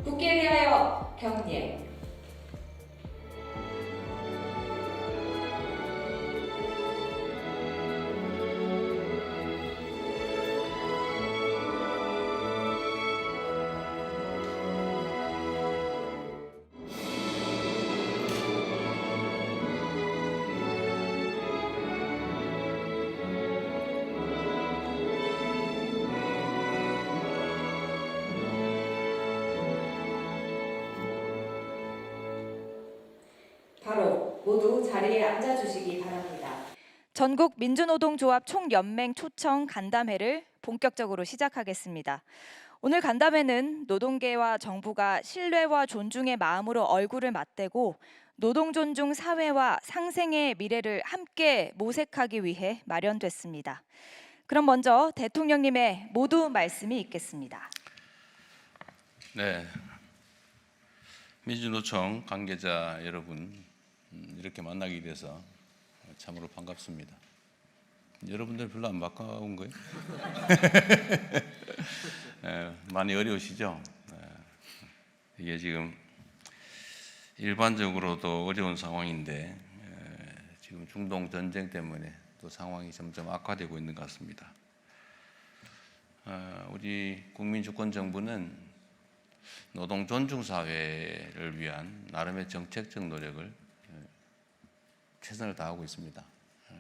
국기에 대하여 경례. 바로 모두 자리에 앉아주시기 바랍니다. 전국 민주노동조합 총연맹 초청 간담회를 본격적으로 시작하겠습니다. 오늘 간담회는 노동계와 정부가 신뢰와 존중의 마음으로 얼굴을 맞대고 노동존중 사회와 상생의 미래를 함께 모색하기 위해 마련됐습니다. 그럼 먼저 대통령님의 모두 말씀이 있겠습니다. 네, 민주노총 관계자 여러분, 이렇게 만나게 돼서 참으로 반갑습니다. 여러분들 별로 안 바꿔온 거예요? 많이 어려우시죠? 이게 지금 일반적으로도 어려운 상황인데 지금 중동 전쟁 때문에 또 상황이 점점 악화되고 있는 것 같습니다. 우리 국민주권정부는 노동 존중 사회를 위한 나름의 정책적 노력을 최선을 다하고 있습니다.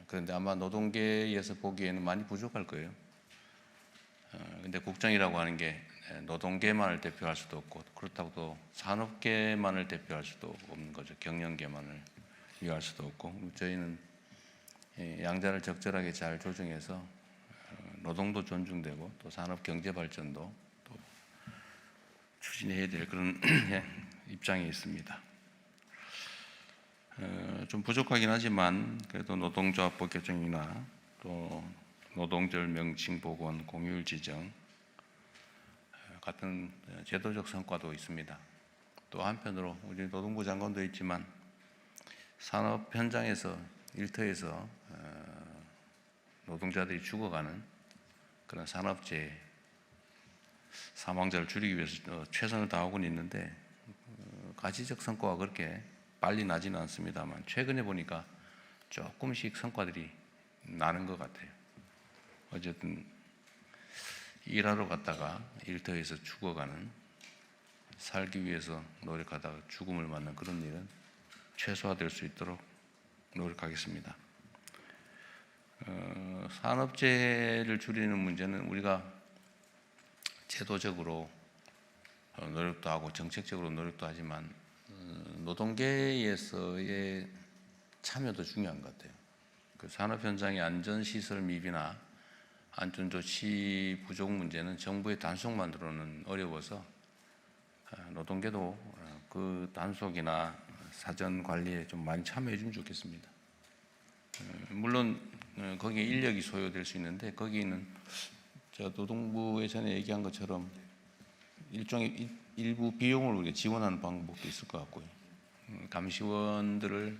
그런데 아마 노동계에서 보기에는 많이 부족할 거예요. 근데 국정이라고 하는 게 노동계만을 대표할 수도 없고 그렇다고 또 산업계만을 대표할 수도 없는 거죠. 경영계만을 위할 수도 없고 저희는 양자를 적절하게 잘 조정해서 노동도 존중되고 또 산업 경제 발전도 또 추진해야 될 그런 입장에 있습니다. 좀 부족하긴 하지만 그래도 노동조합법 개정이나 또 노동절 명칭 복원, 공휴일 지정 같은 제도적 성과도 있습니다. 또 한편으로 우리 노동부 장관도 있지만 산업 현장에서 일터에서 노동자들이 죽어가는 그런 산업재해 사망자를 줄이기 위해서 최선을 다하고는 있는데 가시적 성과가 그렇게 빨리 나지는 않습니다만 최근에 보니까 조금씩 성과들이 나는 것 같아요. 어쨌든 일하러 갔다가 일터에서 죽어가는, 살기 위해서 노력하다가 죽음을 맞는 그런 일은 최소화될 수 있도록 노력하겠습니다. 산업재해를 줄이는 문제는 우리가 제도적으로 노력도 하고 정책적으로 노력도 하지만 노동계에서의 참여도 중요한 것 같아요. 그 산업 현장의 안전시설 미비나 안전조치 부족 문제는 정부의 단속만으로는 어려워서 노동계도 그 단속이나 사전 관리에 좀 많이 참여해 주면 좋겠습니다. 물론 거기에 인력이 소요될 수 있는데 거기는 제가 노동부 예전에 얘기한 것처럼 일종의 일부 비용을 우리가 지원하는 방법도 있을 것 같고요. 감시원들을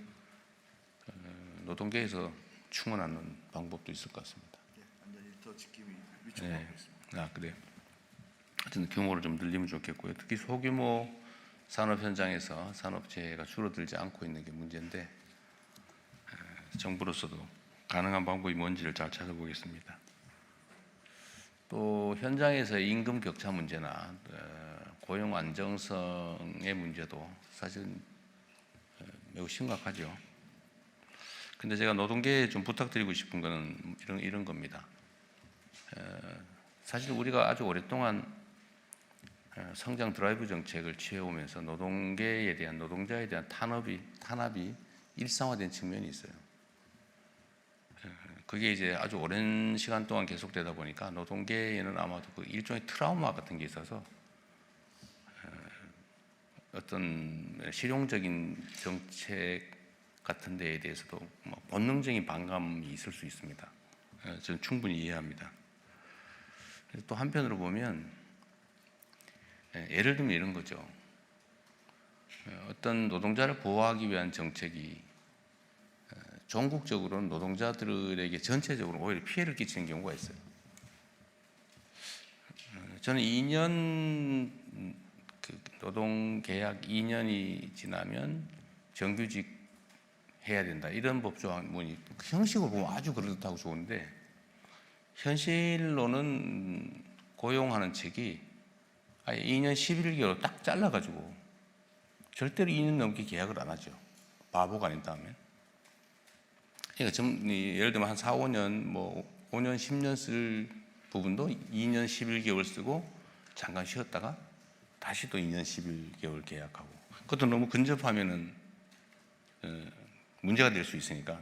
노동계에서 충원하는 방법도 있을 것 같습니다. 완전히 더 지킴이 위촉하고 있습니다. 아, 그래요. 하여튼 규모를 좀 늘리면 좋겠고요. 특히 소규모 산업 현장에서 산업재해가 줄어들지 않고 있는 게 문제인데 정부로서도 가능한 방법이 뭔지를 잘 찾아보겠습니다. 또 현장에서의 임금 격차 문제나 고용 안정성의 문제도 사실 매우 심각하죠. 근데 제가 노동계에 좀 부탁드리고 싶은 거는 이런 겁니다. 사실 우리가 아주 오랫동안 성장 드라이브 정책을 취해오면서 노동계에 대한, 노동자에 대한 탄압이 일상화된 측면이 있어요. 그게 이제 아주 오랜 시간 동안 계속되다 보니까 노동계에는 아마도 그 일종의 트라우마 같은 게 있어서 어떤 실용적인 정책 같은 데에 대해서도 본능적인 반감이 있을 수 있습니다. 저는 충분히 이해합니다. 또 한편으로 보면 예를 들면 이런 거죠. 어떤 노동자를 보호하기 위한 정책이 전국적으로는 노동자들에게 전체적으로 오히려 피해를 끼치는 경우가 있어요. 저는 2년 노동계약 2년이 지나면 정규직 해야 된다 이런 법조문이 형식으로 보면 아주 그렇다고 좋은데 현실로는 고용하는 책이 아예 2년 11개월 딱 잘라가지고 절대로 2년 넘게 계약을 안 하죠. 바보가 아닌다면. 그러니까 예를 들면 한 4, 5년, 5년, 10년 쓸 부분도 2년 11개월 쓰고 잠깐 쉬었다가 다시 또 2년 11개월 계약하고 그것도 너무 근접하면은 문제가 될 수 있으니까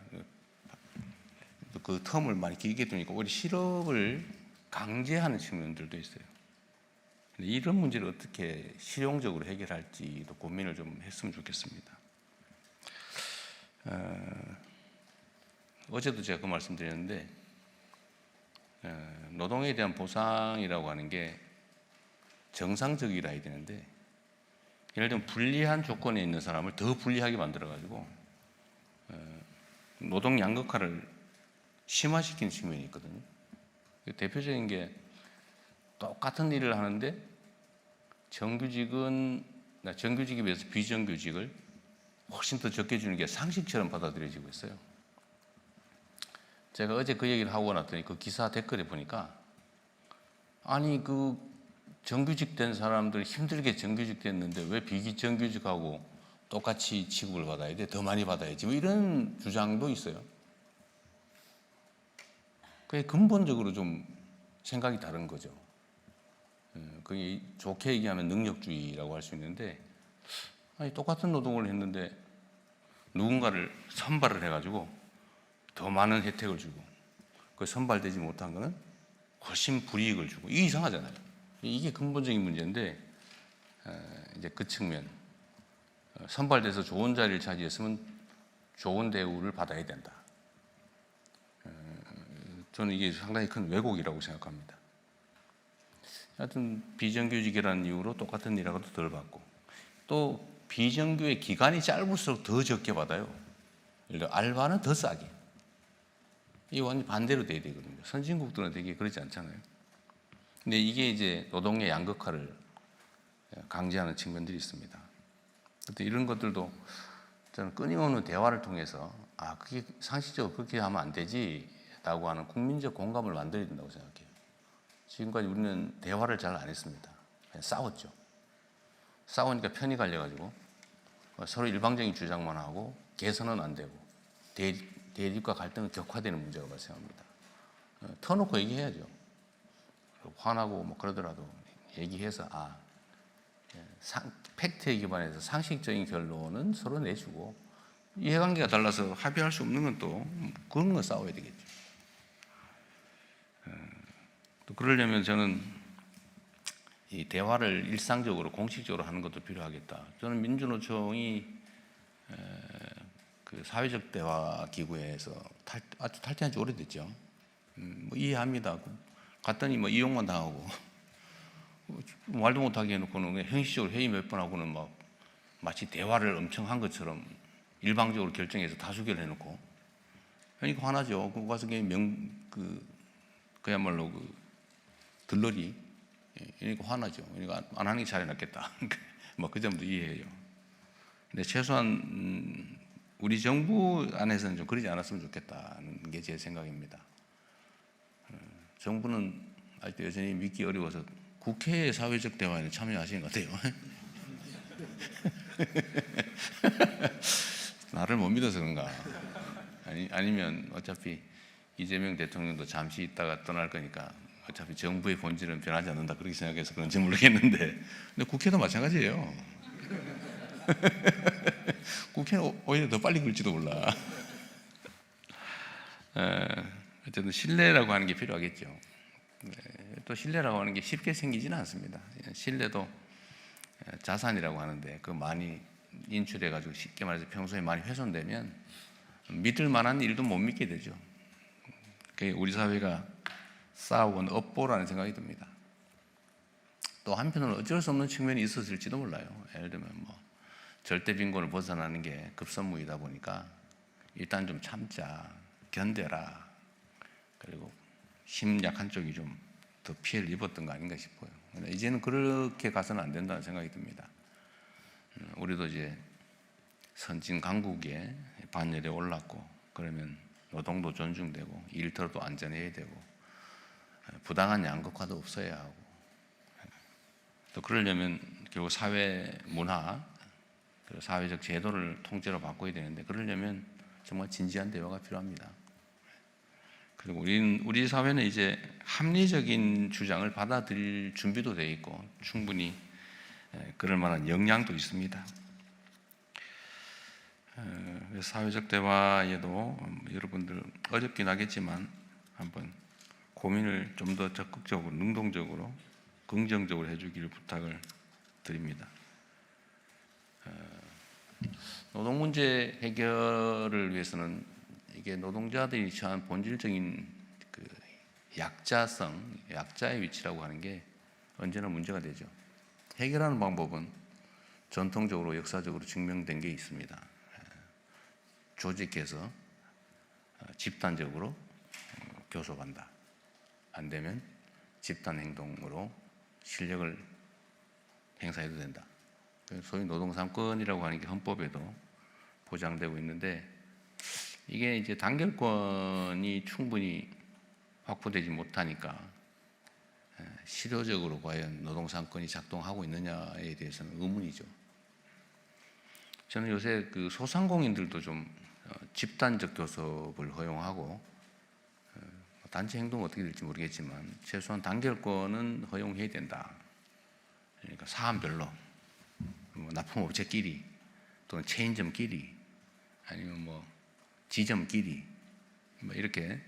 그 텀을 많이 길게 두니까 오히려 실업을 강제하는 측면들도 있어요. 이런 문제를 어떻게 실용적으로 해결할지도 고민을 좀 했으면 좋겠습니다. 어제도 제가 그 말씀 드렸는데 노동에 대한 보상이라고 하는 게 정상적이라 해야 되는데 예를 들면 불리한 조건에 있는 사람을 더 불리하게 만들어가지고 노동 양극화를 심화시키는 측면이 있거든요. 대표적인 게 똑같은 일을 하는데 정규직에 비해서 비정규직을 훨씬 더 적게 주는 게 상식처럼 받아들여지고 있어요. 제가 어제 그 얘기를 하고 났더니 그 기사 댓글에 보니까 아니 그 정규직 된 사람들 힘들게 정규직 됐는데 왜 비정규직하고 똑같이 취급을 받아야 돼? 더 많이 받아야지. 뭐 이런 주장도 있어요. 그게 근본적으로 좀 생각이 다른 거죠. 그게 좋게 얘기하면 능력주의라고 할 수 있는데 아니 똑같은 노동을 했는데 누군가를 선발을 해가지고 더 많은 혜택을 주고 그 선발되지 못한 거는 훨씬 불이익을 주고 이게 이상하잖아요. 이게 근본적인 문제인데 이제 그 측면 선발돼서 좋은 자리를 차지했으면 좋은 대우를 받아야 된다. 저는 이게 상당히 큰 왜곡이라고 생각합니다. 하여튼 비정규직이라는 이유로 똑같은 일하고도 덜 받고 또 비정규의 기간이 짧을수록 더 적게 받아요. 예를 들어 알바는 더 싸게. 이게 완전 반대로 돼야 되거든요. 선진국들은 되게 그렇지 않잖아요. 근데 이게 이제 노동의 양극화를 강제하는 측면들이 있습니다. 이런 것들도 저는 끊임없는 대화를 통해서 그게 상식적으로 그렇게 하면 안 되지라고 하는 국민적 공감을 만들어야 된다고 생각해요. 지금까지 우리는 대화를 잘 안 했습니다. 그냥 싸웠죠. 싸우니까 편이 갈려가지고 서로 일방적인 주장만 하고 개선은 안 되고 대립과 갈등은 격화되는 문제가 발생합니다. 터놓고 얘기해야죠. 화나고 뭐 그러더라도 얘기해서 팩트에 기반해서 상식적인 결론은 서로 내주고 이해관계가 달라서 합의할 수 없는 건 또 그런 거 싸워야 되겠죠. 또 그러려면 저는 이 대화를 일상적으로 공식적으로 하는 것도 필요하겠다. 저는 민주노총이 그 사회적 대화 기구에서 아주 탈퇴한 지 오래됐죠. 뭐 이해합니다. 갔더니 뭐 이용만 당하고 말도 못하게 해놓고는 형식적으로 회의 몇 번 하고는 막 마치 대화를 엄청 한 것처럼 일방적으로 결정해서 다수결 해놓고 그러니까 화나죠. 그 가서 그야말로 들러리 그러니까 화나죠. 그러니까 안 하는 게 잘해 놨겠다. 뭐 그 점도 이해해요. 근데 최소한 우리 정부 안에서는 좀 그러지 않았으면 좋겠다는 게 제 생각입니다. 정부는 아직도 여전히 믿기 어려워서 국회의 사회적 대화에는 참여하시는 것 같아요. 나를 못 믿어서 그런가? 아니면 어차피 이재명 대통령도 잠시 있다가 떠날 거니까 어차피 정부의 본질은 변하지 않는다 그렇게 생각해서 그런지 모르겠는데, 근데 국회도 마찬가지예요. 국회는 오히려 더 빨리 굴지도 몰라. 어쨌든 신뢰라고 하는 게 필요하겠죠. 또 신뢰라고 하는 게 쉽게 생기지는 않습니다. 신뢰도 자산이라고 하는데 그 많이 인출해가지고 쉽게 말해서 평소에 많이 훼손되면 믿을 만한 일도 못 믿게 되죠. 그게 우리 사회가 쌓아온 업보라는 생각이 듭니다. 또 한편으로는 어쩔 수 없는 측면이 있었을지도 몰라요. 예를 들면 뭐 절대 빈곤을 벗어나는 게 급선무이다 보니까 일단 좀 참자, 견뎌라. 그리고 힘 약한 쪽이 좀 더 피해를 입었던 거 아닌가 싶어요. 이제는 그렇게 가서는 안 된다는 생각이 듭니다. 우리도 이제 선진 강국의 반열에 올랐고 그러면 노동도 존중되고 일터도 안전해야 되고 부당한 양극화도 없어야 하고 또 그러려면 결국 사회 문화, 사회적 제도를 통째로 바꿔야 되는데 그러려면 정말 진지한 대화가 필요합니다. 그리고 우리 사회는 이제 합리적인 주장을 받아들일 준비도 되어 있고 충분히 그럴 만한 역량도 있습니다. 사회적 대화에도 여러분들 어렵긴 하겠지만 한번 고민을 좀 더 적극적으로, 능동적으로, 긍정적으로 해주기를 부탁을 드립니다. 노동 문제 해결을 위해서는 이게 노동자들이 처한 본질적인 그 약자의 위치라고 하는 게 언제나 문제가 되죠. 해결하는 방법은 전통적으로 역사적으로 증명된 게 있습니다. 조직해서 집단적으로 교섭한다. 안 되면 집단 행동으로 실력을 행사해도 된다. 소위 노동 3권이라고 하는 게 헌법에도 보장되고 있는데 이게 이제 단결권이 충분히 확보되지 못하니까 실효적으로 과연 노동 3권이 작동하고 있느냐에 대해서는 의문이죠. 저는 요새 그 소상공인들도 좀 집단적 교섭을 허용하고 단체 행동은 어떻게 될지 모르겠지만 최소한 단결권은 허용해야 된다. 그러니까 사안별로 납품업체끼리 또는 체인점끼리 아니면 뭐 지점끼리 뭐 이렇게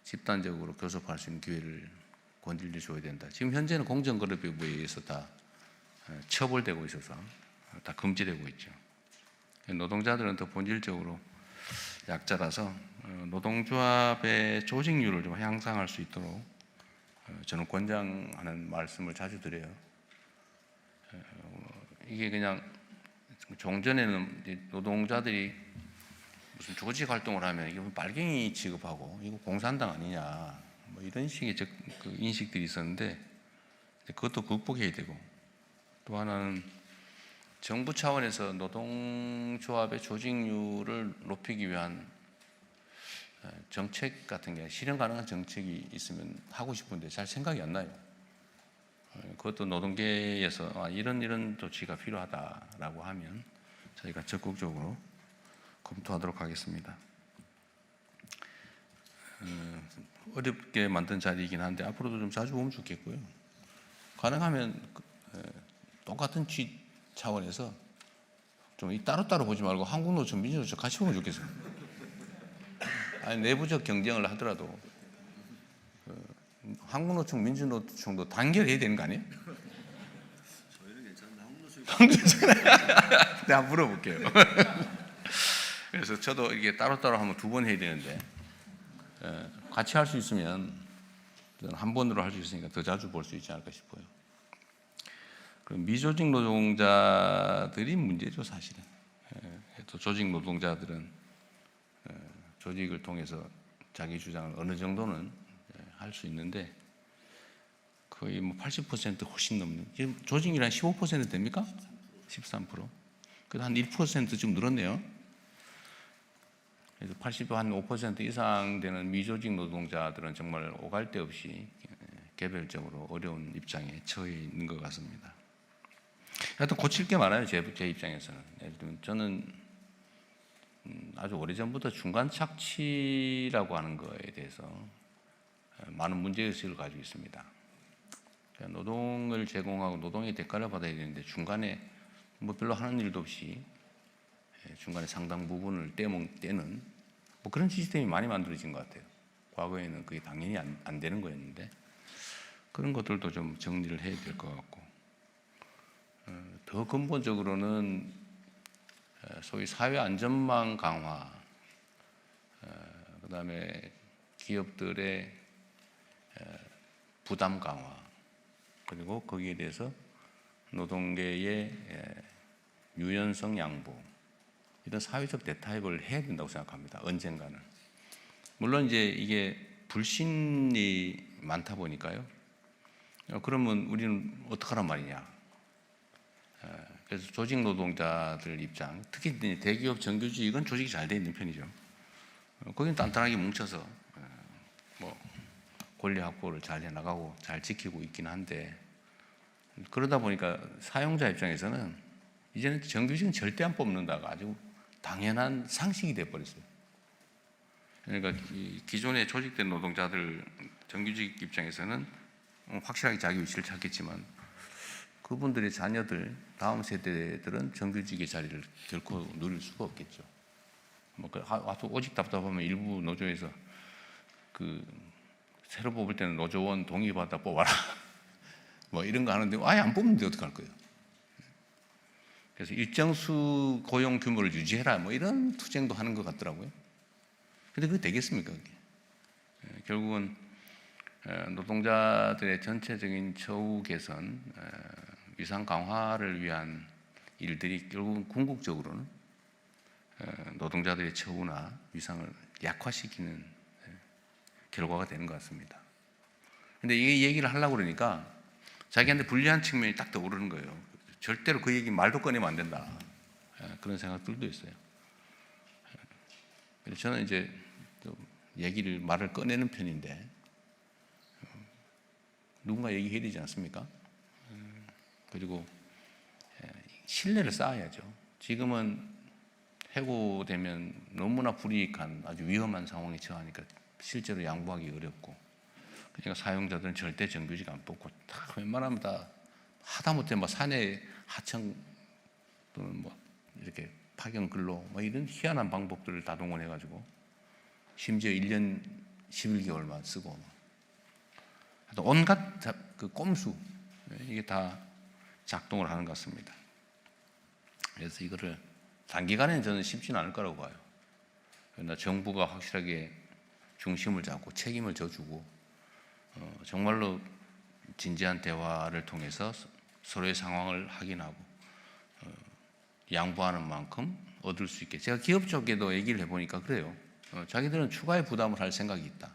집단적으로 교섭할 수 있는 기회를 건질려 줘야 된다. 지금 현재는 공정거래법에 의해서 다 처벌되고 있어서 다 금지되고 있죠. 노동자들은 더 본질적으로 약자라서 노동조합의 조직률을 좀 향상할 수 있도록 저는 권장하는 말씀을 자주 드려요. 이게 그냥 종전에는 노동자들이 무슨 조직 활동을 하면 이거 빨갱이 취급하고 이거 공산당 아니냐 뭐 이런 식의 그 인식들이 있었는데 그것도 극복해야 되고, 또 하나는 정부 차원에서 노동조합의 조직률을 높이기 위한 정책 같은 게, 실현 가능한 정책이 있으면 하고 싶은데 잘 생각이 안 나요. 그것도 노동계에서 이런 조치가 필요하다라고 하면 저희가 적극적으로 검토하도록 하겠습니다. 어렵게 만든 자리이긴 한데 앞으로도 좀 자주 오면 좋겠고요. 가능하면 똑같은 취 차원에서 좀 따로따로 보지 말고 한국노총, 민주노총 같이 보면 좋겠어요. 아니, 내부적 경쟁을 하더라도 한국노총, 민주노총도 단결해야 되는 거 아니에요? 저희는 괜찮은데 한국노총이 내가 한번 물어볼게요. 그래서 저도 이게 따로따로 하면 2번 해야 되는데 같이 할 수 있으면 한 번으로 할 수 있으니까 더 자주 볼 수 있지 않을까 싶어요. 그럼 미조직 노동자들이 문제죠, 사실은. 또 조직 노동자들은 조직을 통해서 자기 주장을 어느 정도는 할 수 있는데 거의 뭐 80% 훨씬 넘는, 지금 조직이란 15% 됩니까? 13%. 그래도 한 1%쯤 늘었네요. 그래서 85% 이상 되는 미조직 노동자들은 정말 오갈 데 없이 개별적으로 어려운 입장에 처해 있는 것 같습니다. 하여튼 고칠 게 많아요, 제 입장에서는. 예를 들면 저는 아주 오래전부터 중간 착취라고 하는 거에 대해서 많은 문제의식을 가지고 있습니다. 노동을 제공하고 노동의 대가를 받아야 되는데 중간에 뭐 별로 하는 일도 없이 중간에 상당 부분을 떼는 뭐 그런 시스템이 많이 만들어진 것 같아요. 과거에는 그게 당연히 안 되는 거였는데 그런 것들도 좀 정리를 해야 될 것 같고, 더 근본적으로는 소위 사회 안전망 강화, 그다음에 기업들의 부담 강화, 그리고 거기에 대해서 노동계의 유연성 양보, 이런 사회적 대타협을 해야 된다고 생각합니다. 언젠가는. 물론 이제 이게 불신이 많다 보니까요. 그러면 우리는 어떡하란 말이냐. 그래서 조직 노동자들 입장, 특히 대기업 정규직은 조직이 잘 돼 있는 편이죠. 거기는 단단하게 뭉쳐서 뭐 권리 확보를 잘 해나가고 잘 지키고 있긴 한데, 그러다 보니까 사용자 입장에서는 이제는 정규직은 절대 안 뽑는다가 아주 당연한 상식이 돼버렸어요. 그러니까 기존에 조직된 노동자들, 정규직 입장에서는 확실하게 자기 위치를 찾겠지만 그분들의 자녀들, 다음 세대들은 정규직의 자리를 결코 누릴 수가 없겠죠. 뭐 아주 오직 답답하면 일부 노조에서 새로 뽑을 때는 노조원 동의받아 뽑아라 뭐 이런 거 하는데 아예 안 뽑는데 어떡할 거예요. 그래서 일정수 고용 규모를 유지해라 뭐 이런 투쟁도 하는 것 같더라고요. 근데 그게 되겠습니까, 그게? 결국은 노동자들의 전체적인 처우 개선, 위상 강화를 위한 일들이 결국은 궁극적으로는 노동자들의 처우나 위상을 약화시키는 결과가 되는 것 같습니다. 근데 이 얘기를 하려고 그러니까 자기한테 불리한 측면이 딱 떠오르는 거예요. 절대로 그 얘기 말도 꺼내면 안 된다. 그런 생각들도 있어요. 그래서 저는 이제 말을 꺼내는 편인데 누군가 얘기해야 되지 않습니까? 그리고 신뢰를 쌓아야죠. 지금은 해고되면 너무나 불이익한 아주 위험한 상황에 처하니까 실제로 양보하기 어렵고, 그러니까 사용자들은 절대 정규직 안 뽑고 다 웬만하면 다 하다못해 뭐 사내 하청 또는 뭐 이렇게 파견 근로 뭐 이런 희한한 방법들을 다 동원해가지고 심지어 1년 11개월만 쓰고 온갖 그 꼼수, 이게 다 작동을 하는 것 같습니다. 그래서 이거를 단기간에는 저는 쉽지는 않을 거라고 봐요. 그러나 정부가 확실하게 중심을 잡고 책임을 져주고 정말로 진지한 대화를 통해서 서로의 상황을 확인하고 양보하는 만큼 얻을 수 있게. 제가 기업 쪽에도 얘기를 해보니까 그래요. 자기들은 추가의 부담을 할 생각이 있다.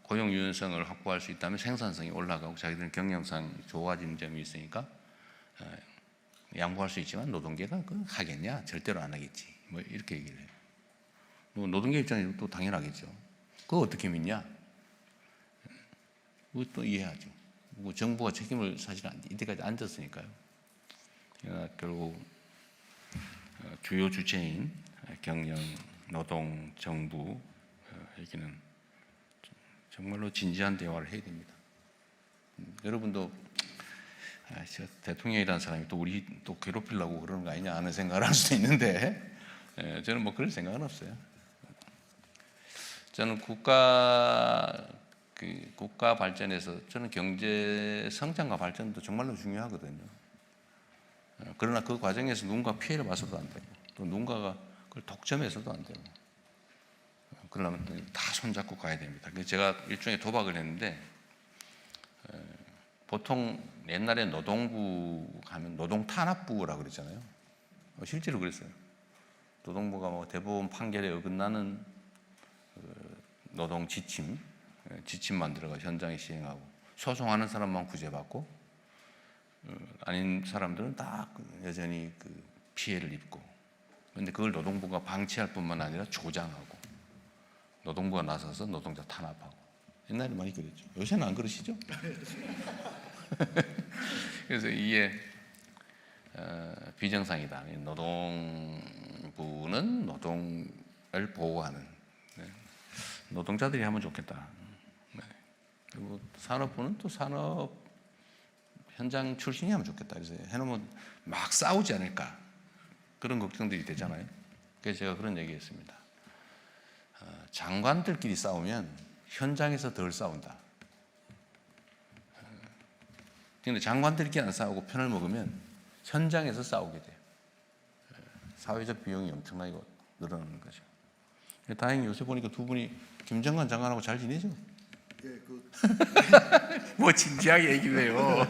고용 유연성을 확보할 수 있다면 생산성이 올라가고 자기들은 경영상 좋아지는 점이 있으니까 양보할 수 있지만 노동계가 그거 하겠냐? 절대로 안 하겠지. 뭐 이렇게 얘기를 해요. 노동계 입장에서 또 당연하겠죠. 그거 어떻게 믿냐? 그것도 이해하죠. 정부가 책임을 사실 이때까지 안 졌으니까요. 결국 주요 주체인 경영, 노동, 정부 여기는 정말로 진지한 대화를 해야 됩니다. 여러분도 대통령이라는 사람이 또 우리 또 괴롭히려고 그러는 거 아니냐 하는 생각을 할 수도 있는데 저는 뭐 그럴 생각은 없어요. 저는 국가 발전에서 저는 경제 성장과 발전도 정말로 중요하거든요. 그러나 그 과정에서 누군가 피해를 봐서도 안 되고 또 누군가가 그걸 독점해서도 안 되고 그러려면 다 손잡고 가야 됩니다. 그래서 제가 일종의 도박을 했는데 보통 옛날에 노동부 하면 노동탄압부라고 그랬잖아요. 실제로 그랬어요. 노동부가 뭐 대법원 판결에 어긋나는 노동 지침 만들어가 현장에 시행하고 소송하는 사람만 구제받고 아닌 사람들은 다 여전히 그 피해를 입고 그런데 그걸 노동부가 방치할 뿐만 아니라 조장하고 노동부가 나서서 노동자 탄압하고 옛날에 많이 그랬죠. 요새는 안 그러시죠? 그래서 이게 비정상이다. 노동부는 노동을 보호하는 노동자들이 하면 좋겠다. 그리고 산업부는 또 산업 현장 출신이 하면 좋겠다. 그래서 해놓으면 막 싸우지 않을까 그런 걱정들이 되잖아요. 그래서 제가 그런 얘기했습니다. 장관들끼리 싸우면 현장에서 덜 싸운다. 그런데 장관들끼리 안 싸우고 편을 먹으면 현장에서 싸우게 돼요. 사회적 비용이 엄청나게 늘어나는 거죠. 다행히 요새 보니까 두 분이 김정관 장관하고 잘 지내죠? 예, 뭐 진지하게 얘기를 해요.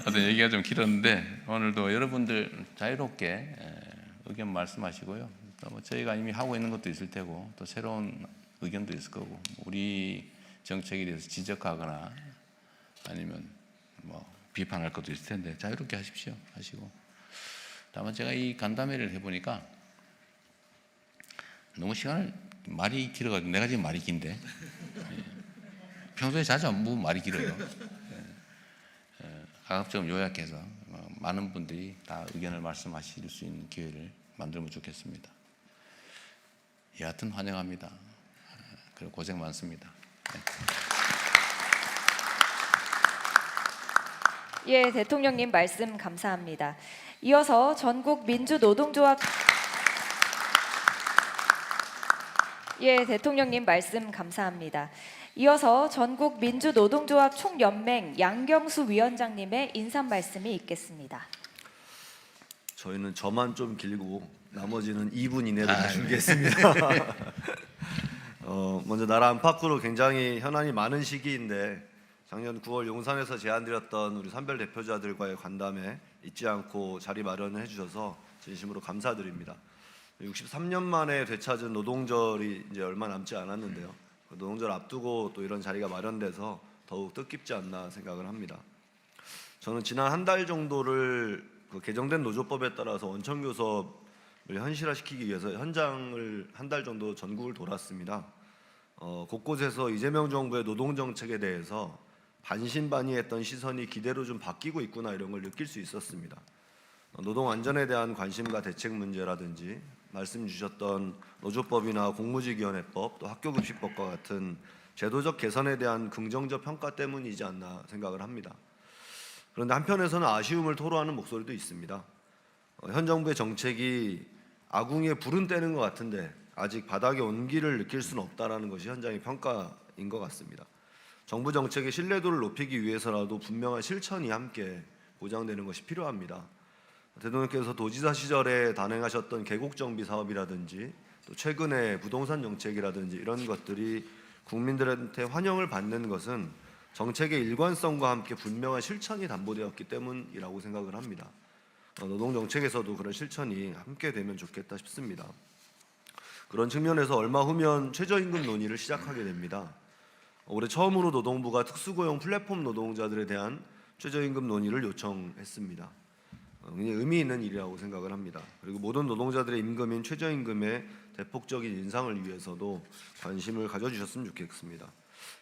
어떤 얘기가 좀 길었는데 오늘도 여러분들 자유롭게 의견 말씀하시고요. 또 뭐 저희가 이미 하고 있는 것도 있을 테고 또 새로운 의견도 있을 거고 우리 정책에 대해서 지적하거나 아니면 뭐 비판할 것도 있을 텐데 자유롭게 하시고 다만 제가 이 간담회를 해보니까 너무 말이 길어가지고 내가 지금 말이 긴데 평소에 자주 안 보면 말이 길어요. 가급적 요약해서 많은 분들이 다 의견을 말씀하실 수 있는 기회를 만들면 좋겠습니다. 여하튼 환영합니다. 그리고 고생 많습니다. 예, 대통령님 말씀 감사합니다. 이어서 전국 민주노동조합 대통령님 말씀 감사합니다. 이어서 전국 민주노동조합 총연맹 양경수 위원장님의 인사 말씀이 있겠습니다. 저희는 저만 좀 길고 나머지는 2분 이내로 줄겠습니다. 먼저 나라 안팎으로 굉장히 현안이 많은 시기인데 작년 9월 용산에서 제안드렸던 우리 산별 대표자들과의 간담회 잊지 않고 자리 마련을 해주셔서 진심으로 감사드립니다. 63년 만에 되찾은 노동절이 이제 얼마 남지 않았는데요. 그 노동절 앞두고 또 이런 자리가 마련돼서 더욱 뜻깊지 않나 생각을 합니다. 저는 지난 한 달 정도를 그 개정된 노조법에 따라서 원청교섭을 현실화시키기 위해서 현장을 한 달 정도 전국을 돌았습니다. 곳곳에서 이재명 정부의 노동정책에 대해서 반신반의했던 시선이 기대로 좀 바뀌고 있구나 이런 걸 느낄 수 있었습니다. 노동 안전에 대한 관심과 대책 문제라든지 말씀 주셨던 노조법이나 공무직위원회법 또 학교급식법과 같은 제도적 개선에 대한 긍정적 평가 때문이지 않나 생각을 합니다. 그런데 한편에서는 아쉬움을 토로하는 목소리도 있습니다. 현 정부의 정책이 아궁이에 불은 떼는 것 같은데 아직 바닥의 온기를 느낄 수는 없다라는 것이 현장의 평가인 것 같습니다. 정부 정책의 신뢰도를 높이기 위해서라도 분명한 실천이 함께 보장되는 것이 필요합니다. 대통령께서 도지사 시절에 단행하셨던 계곡정비 사업이라든지 또 최근에 부동산 정책이라든지 이런 것들이 국민들한테 환영을 받는 것은 정책의 일관성과 함께 분명한 실천이 담보되었기 때문이라고 생각을 합니다. 노동 정책에서도 그런 실천이 함께 되면 좋겠다 싶습니다. 그런 측면에서 얼마 후면 최저임금 논의를 시작하게 됩니다. 올해 처음으로 노동부가 특수고용 플랫폼 노동자들에 대한 최저임금 논의를 요청했습니다. 굉장히 의미 있는 일이라고 생각을 합니다. 그리고 모든 노동자들의 임금인 최저임금의 대폭적인 인상을 위해서도 관심을 가져주셨으면 좋겠습니다.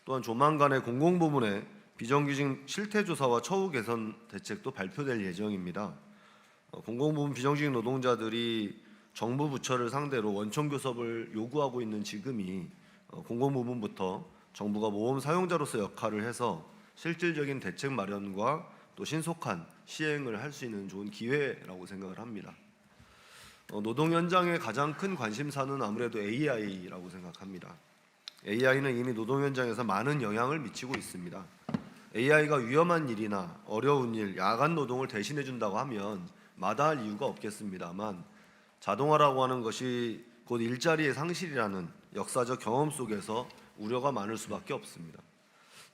또한 조만간에 공공부문의 비정규직 실태조사와 처우 개선 대책도 발표될 예정입니다. 공공부문 비정규직 노동자들이 정부 부처를 상대로 원천 교섭을 요구하고 있는 지금이 공공부문부터 정부가 모험 사용자로서 역할을 해서 실질적인 대책 마련과 또 신속한 시행을 할 수 있는 좋은 기회라고 생각을 합니다. 노동 현장의 가장 큰 관심사는 아무래도 AI라고 생각합니다. AI는 이미 노동 현장에서 많은 영향을 미치고 있습니다. AI가 위험한 일이나 어려운 일, 야간 노동을 대신해 준다고 하면 마다할 이유가 없겠습니다만 자동화라고 하는 것이 곧 일자리의 상실이라는 역사적 경험 속에서 우려가 많을 수밖에 없습니다.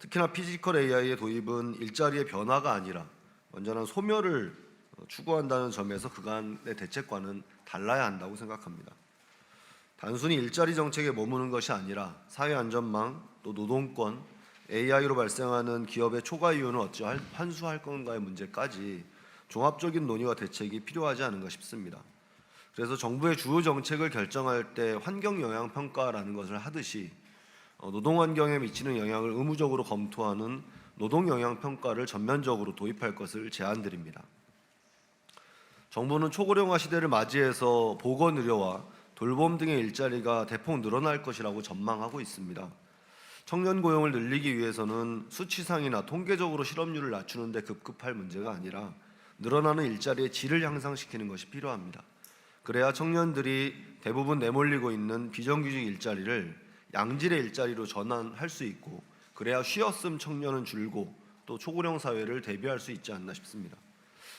특히나 피지컬 AI의 도입은 일자리의 변화가 아니라 완전한 소멸을 추구한다는 점에서 그간의 대책과는 달라야 한다고 생각합니다. 단순히 일자리 정책에 머무는 것이 아니라 사회 안전망, 또 노동권, AI로 발생하는 기업의 초과 이윤을 어찌 환수할 건가의 문제까지 종합적인 논의와 대책이 필요하지 않은가 싶습니다. 그래서 정부의 주요 정책을 결정할 때 환경 영향 평가라는 것을 하듯이 노동 환경에 미치는 영향을 의무적으로 검토하는 노동 영향 평가를 전면적으로 도입할 것을 제안드립니다. 정부는 초고령화 시대를 맞이해서 보건 의료와 돌봄 등의 일자리가 대폭 늘어날 것이라고 전망하고 있습니다. 청년 고용을 늘리기 위해서는 수치상이나 통계적으로 실업률을 낮추는 데 급급할 문제가 아니라 늘어나는 일자리의 질을 향상시키는 것이 필요합니다. 그래야 청년들이 대부분 내몰리고 있는 비정규직 일자리를 양질의 일자리로 전환할 수 있고, 그래야 쉬었음 청년은 줄고 또 초고령 사회를 대비할 수 있지 않나 싶습니다.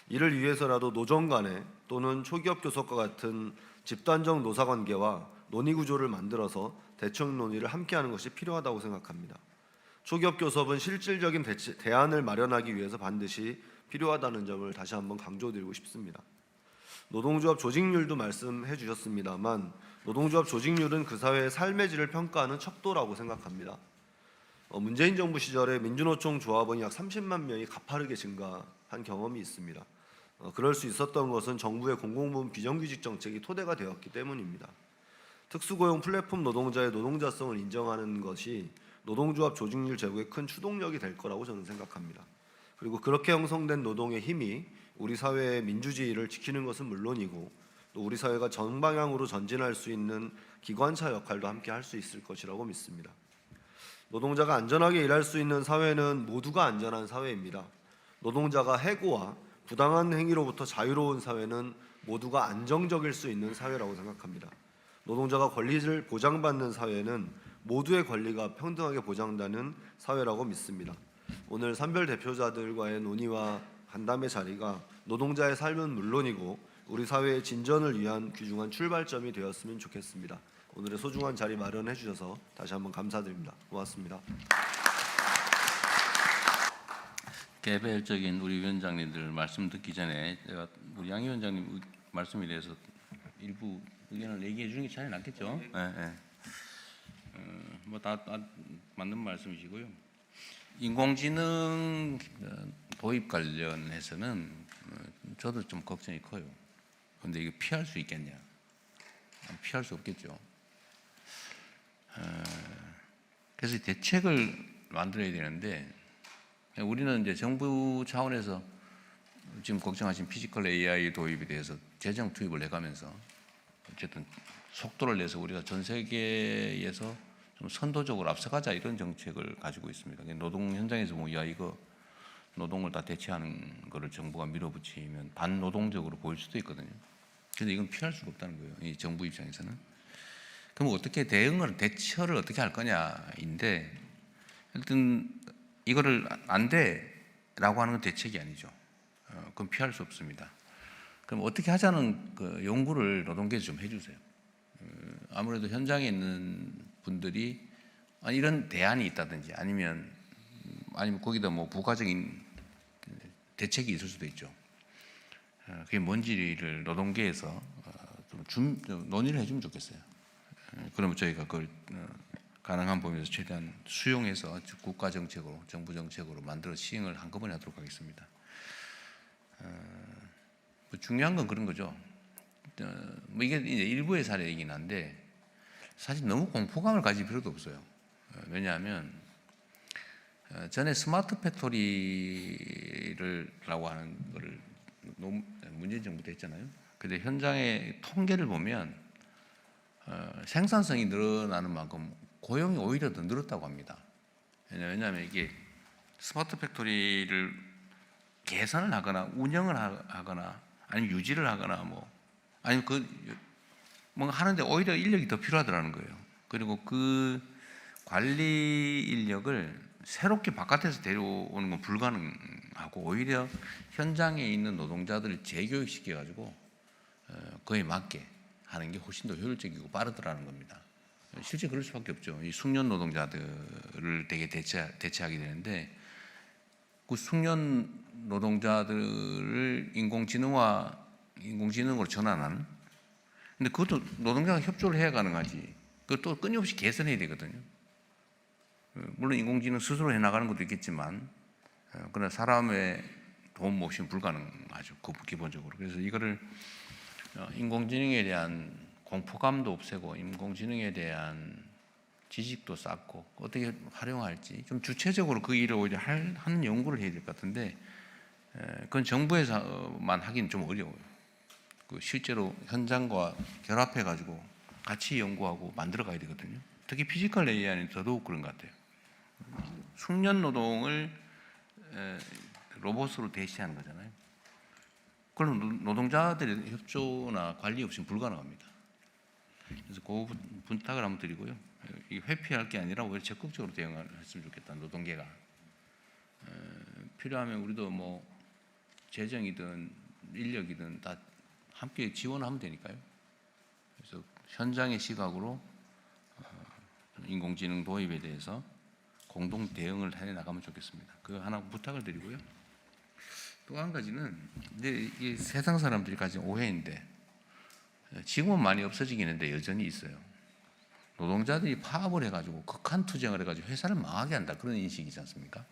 이를 위해서라도 노정 간에 또는 초기업 교섭과 같은 집단적 노사관계와 논의 구조를 만들어서 대책 논의를 함께하는 것이 필요하다고 생각합니다. 초기업 교섭은 실질적인 대안을 마련하기 위해서 반드시 필요하다는 점을 다시 한번 강조드리고 싶습니다. 노동조합 조직률도 말씀해 주셨습니다만 노동조합 조직률은 그 사회의 삶의 질을 평가하는 척도라고 생각합니다. 문재인 정부 시절에 민주노총 조합원이 약 30만 명이 가파르게 증가한 경험이 있습니다. 그럴 수 있었던 것은 정부의 공공부문 비정규직 정책이 토대가 되었기 때문입니다. 특수고용 플랫폼 노동자의 노동자성을 인정하는 것이 노동조합 조직률 제고에 큰 추동력이 될 거라고 저는 생각합니다. 그리고 그렇게 형성된 노동의 힘이 우리 사회의 민주주의를 지키는 것은 물론이고 또 우리 사회가 정방향으로 전진할 수 있는 기관차 역할도 함께 할 수 있을 것이라고 믿습니다. 노동자가 안전하게 일할 수 있는 사회는 모두가 안전한 사회입니다. 노동자가 해고와 부당한 행위로부터 자유로운 사회는 모두가 안정적일 수 있는 사회라고 생각합니다. 노동자가 권리를 보장받는 사회는 모두의 권리가 평등하게 보장되는 사회라고 믿습니다. 오늘 산별 대표자들과의 논의와 간담회 자리가 노동자의 삶은 물론이고 우리 사회의 진전을 위한 귀중한 출발점이 되었으면 좋겠습니다. 오늘의 소중한 자리 마련해 주셔서 다시 한번 감사드립니다. 고맙습니다. 개별적인 우리 위원장님들 말씀 듣기 전에 제가 우리 양 위원장님 말씀에 대해서 일부 의견을 얘기해 주는 게 차라리 낫겠죠? 네. 다 맞는 말씀이시고요. 인공지능 도입 관련해서는 저도 좀 걱정이 커요. 그런데 이거 피할 수 있겠냐? 피할 수 없겠죠. 그래서 대책을 만들어야 되는데 우리는 이제 정부 차원에서 지금 걱정하신 피지컬 AI 도입에 대해서 재정 투입을 해가면서 어쨌든 속도를 내서 우리가 전 세계에서 좀 선도적으로 앞서가자 이런 정책을 가지고 있습니다. 노동 현장에서 뭐 야 이거 노동을 다 대체하는 거를 정부가 밀어붙이면 반노동적으로 보일 수도 있거든요. 그런데 이건 피할 수가 없다는 거예요. 이 정부 입장에서는. 그럼 어떻게 대처를 어떻게 할 거냐인데 일단 이거를 안 돼라고 하는 건 대책이 아니죠. 그건 피할 수 없습니다. 그럼 어떻게 하자는 그 연구를 노동계에서 좀 해주세요. 아무래도 현장에 있는 분들이 이런 대안이 있다든지 아니면 거기다 뭐 부가적인 대책이 있을 수도 있죠. 그게 뭔지를 노동계에서 좀 논의를 해주면 좋겠어요. 그러면 저희가 그걸 가능한 범위에서 최대한 수용해서 국가 정책으로, 정부 정책으로 만들어 시행을 한꺼번에 하도록 하겠습니다. 중요한 건 그런 거죠. 뭐 이게 이제 일부의 사례이긴 한데 사실 너무 공포감을 가질 필요도 없어요. 왜냐하면 전에 스마트 팩토리라고 하는 거를 문재인 정부 때 했잖아요. 근데 현장의 통계를 보면 생산성이 늘어나는 만큼 고용이 오히려 더 늘었다고 합니다. 왜냐하면 이게 스마트 팩토리를 개선을 하거나 운영을 하거나 아니면 유지를 하거나 뭐 아니면 뭔가 하는데 오히려 인력이 더 필요하더라는 거예요. 그리고 그 관리 인력을 새롭게 바깥에서 데려오는 건 불가능하고 오히려 현장에 있는 노동자들을 재교육시켜 가지고 그에 맞게 하는 게 훨씬 더 효율적이고 빠르더라는 겁니다. 실제 그럴 수밖에 없죠. 이 숙련 노동자들을 되게 대체하게 되는데 그 숙련 노동자들을 인공지능으로 전환하는. 근데 그것도 노동자가 협조를 해야 가능하지. 그것도 끊임없이 개선해야 되거든요. 물론 인공지능 스스로 해나가는 것도 있겠지만, 그러나 사람의 도움 없이는 불가능하죠. 기본적으로. 그래서 이거를 인공지능에 대한 공포감도 없애고, 인공지능에 대한 지식도 쌓고 어떻게 활용할지 좀 주체적으로 그 일을 오히려 하는 연구를 해야 될 것 같은데, 그건 정부에서만 하기는 좀 어려워요. 실제로 현장과 결합해 가지고 같이 연구하고 만들어 가야 되거든요. 특히 피지컬 AI는 더더욱 그런 것 같아요. 숙련 노동을 로봇으로 대체하는 거잖아요. 그럼 노동자들의 협조나 관리 없이는 불가능합니다. 그래서 그 부탁을 한번 드리고요. 회피할 게 아니라 오히려 적극적으로 대응을 했으면 좋겠다. 노동계가 필요하면 우리도 뭐 재정이든 인력이든 다 함께 지원하면 되니까요. 그래서 현장의 시각으로 인공지능 도입에 대해서 공동 대응을 해 나가면 좋겠습니다. 그거 하나 부탁을 드리고요. 또 한 가지는 이 세상 사람들이 가진 오해인데 지금은 많이 없어지긴 했는데 여전히 있어요. 노동자들이 파업을 해가지고 극한 투쟁을 해가지고 회사를 망하게 한다 그런 인식이지 않습니까?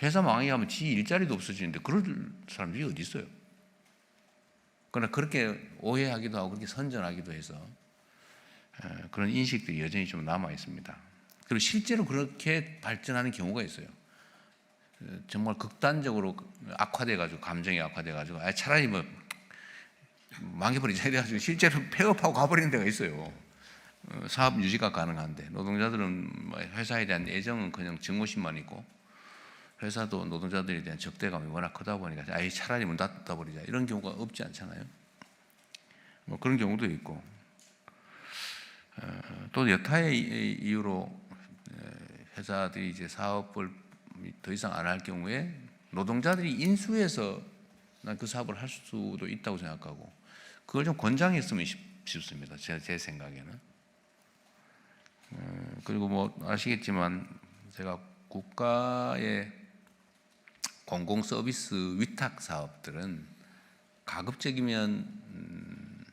회사 망하게 하면 지 일자리도 없어지는데 그럴 사람들이 어디 있어요? 그러나 그렇게 오해하기도 하고 그렇게 선전하기도 해서 그런 인식들이 여전히 좀 남아 있습니다. 그리고 실제로 그렇게 발전하는 경우가 있어요. 정말 극단적으로 악화돼가지고 감정이 악화돼가지고 차라리 뭐 망해버리자 이래가지고 실제로 폐업하고 가버리는 데가 있어요. 사업 유지가 가능한데 노동자들은 회사에 대한 애정은 그냥 증오심만 있고 회사도 노동자들에 대한 적대감이 워낙 크다 보니까 차라리 문 닫아버리자 이런 경우가 없지 않잖아요. 뭐 그런 경우도 있고 또 여타의 이유로 회사들이 이제 사업을 더 이상 안 할 경우에 노동자들이 인수해서 난 그 사업을 할 수도 있다고 생각하고 그걸 좀 권장했으면 싶습니다. 제 생각에는. 그리고 뭐 아시겠지만 제가 국가의 공공 서비스 위탁 사업들은 가급적이면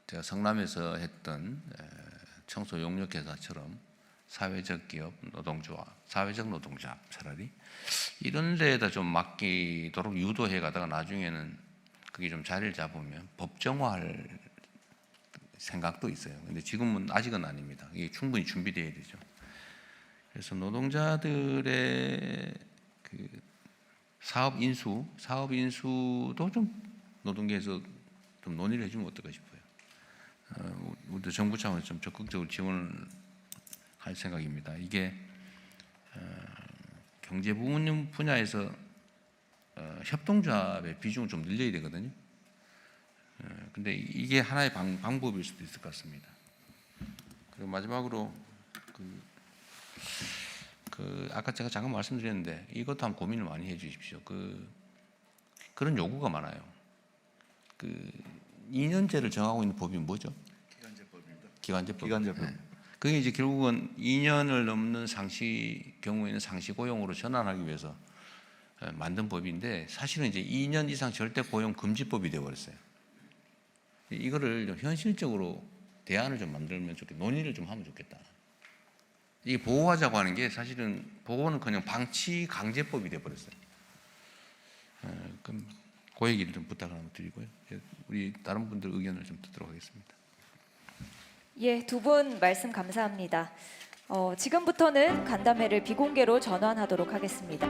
제가 성남에서 했던 청소 용역 회사처럼 사회적 기업 노동조합, 사회적 노동조합 차라리 이런 데에다 좀 맡기도록 유도해 가다가 나중에는 그게 좀 자리를 잡으면 법정화할 생각도 있어요. 근데 지금은 아직은 아닙니다. 이게 충분히 준비되어야 되죠. 그래서 노동자들의 그 사업 인수도 좀 노동계에서 좀 논의를 해주면 어떨까 싶어요. 우리도 정부 차원에서 좀 적극적으로 지원을 할 생각입니다. 이게 경제 분야에서 협동조합의 비중을 좀 늘려야 되거든요. 근데 이게 하나의 방법일 수도 있을 것 같습니다. 그리고 마지막으로 아까 제가 잠깐 말씀드렸는데 이것도 한번 고민을 많이 해주십시오. 그런 요구가 많아요. 2년제를 정하고 있는 법이 뭐죠? 기간제법입니다. 기간제법. 네. 그게 이제 결국은 2년을 넘는 경우에는 상시 고용으로 전환하기 위해서 만든 법인데 사실은 이제 2년 이상 절대 고용 금지법이 되어 버렸어요. 이거를 좀 현실적으로 대안을 좀 만들면 좋겠다. 논의를 좀 하면 좋겠다. 이게 보호하자고 하는 게 사실은 보호는 그냥 방치 강제법이 되어 버렸어요. 그럼 그 얘기를 좀 부탁을 한번 드리고요. 우리 다른 분들 의견을 좀 듣도록 하겠습니다. 예, 두 분 말씀 감사합니다. 지금부터는 간담회를 비공개로 전환하도록 하겠습니다.